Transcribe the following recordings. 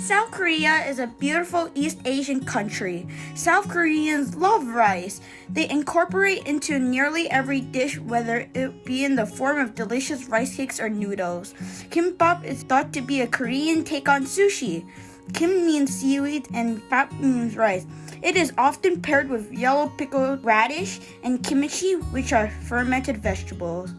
South Korea is a beautiful East Asian country. South Koreans love rice. They incorporate into nearly every dish, whether it be in the form of delicious rice cakes or noodles. Kimbap is thought to be a Korean take on sushi. Kim means seaweed and bap means rice. It is often paired with yellow pickled radish and kimchi, which are fermented vegetables.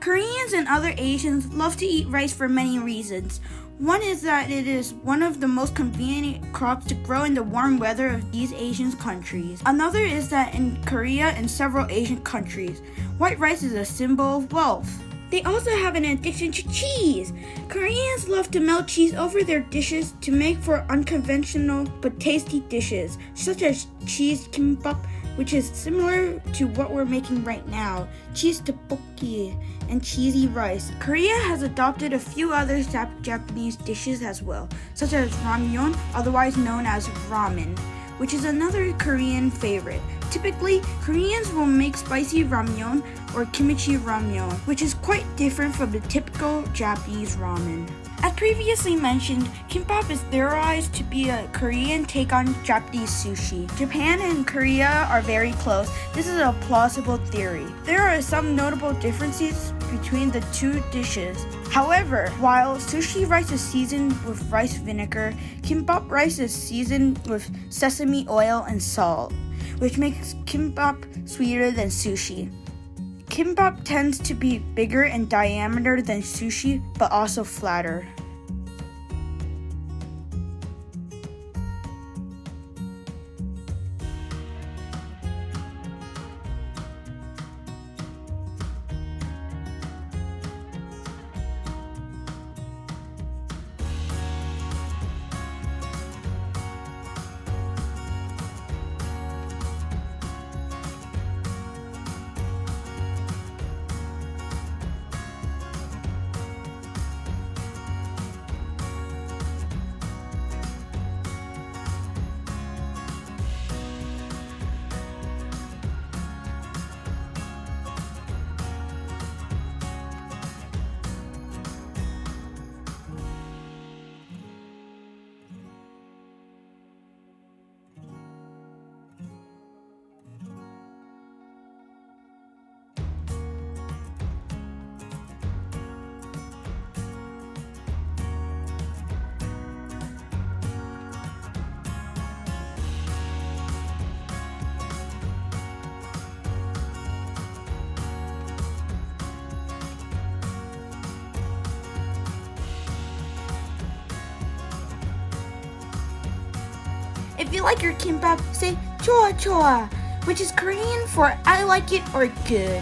Koreans and other Asians love to eat rice for many reasons. One is that it is one of the most convenient crops to grow in the warm weather of these Asian countries. Another is that in Korea and several Asian countries, white rice is a symbol of wealth. They also have an addiction to cheese. Koreans love to melt cheese over their dishes to make for unconventional but tasty dishes, such as cheese kimbap, which is similar to what we're making right now, cheese tteokbokki, and cheesy rice. Korea has adopted a few other Japanese dishes as well, such as ramyeon, otherwise known as ramen, which is another Korean favorite. Typically, Koreans will make spicy ramyeon or kimchi ramyeon, which is quite different from the typical Japanese ramen. As previously mentioned, kimbap is theorized to be a Korean take on Japanese sushi. Japan and Korea are very close. This is a plausible theory. There are some notable differences between the two dishes. However, while sushi rice is seasoned with rice vinegar, kimbap rice is seasoned with sesame oil and salt, which makes kimbap sweeter than sushi. Kimbap tends to be bigger in diameter than sushi, but also flatter. If you like your kimbap, say choa choa, which is Korean for I like it or good.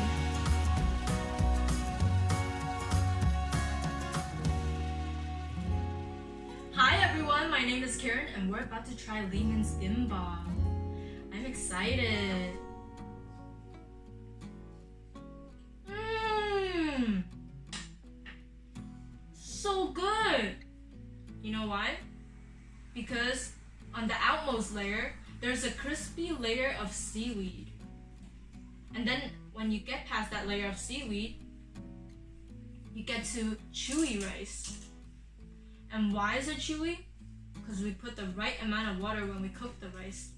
Hi everyone, my name is Karen and we're about to try Lehman's Gimbap. I'm excited. So good! You know why? Because on the outmost layer, there's a crispy layer of seaweed. And then when you get past that layer of seaweed, you get to chewy rice. And why is it chewy? Because we put the right amount of water when we cook the rice.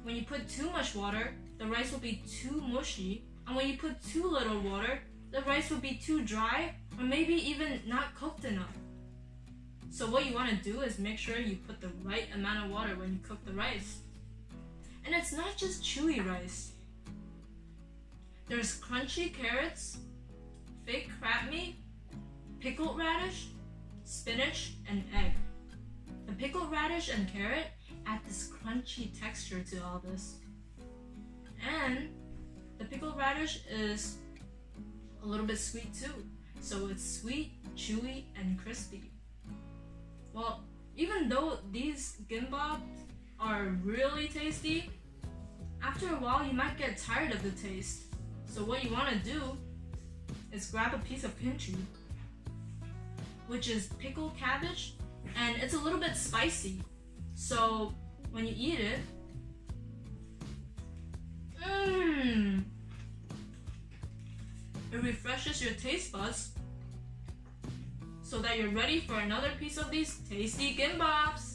When you put too much water, the rice will be too mushy. And when you put too little water, the rice will be too dry or maybe even not cooked enough. So what you want to do is make sure you put the right amount of water when you cook the rice. And it's not just chewy rice. There's crunchy carrots, fake crab meat, pickled radish, spinach, and egg. The pickled radish and carrot add this crunchy texture to all this. And the pickled radish is a little bit sweet too. So it's sweet, chewy, and crispy. Well, even though these gimbap are really tasty, after a while you might get tired of the taste. So what you want to do is grab a piece of kimchi, which is pickled cabbage, and it's a little bit spicy. So when you eat it, it refreshes your taste buds. so that you're ready for another piece of these tasty gimbops.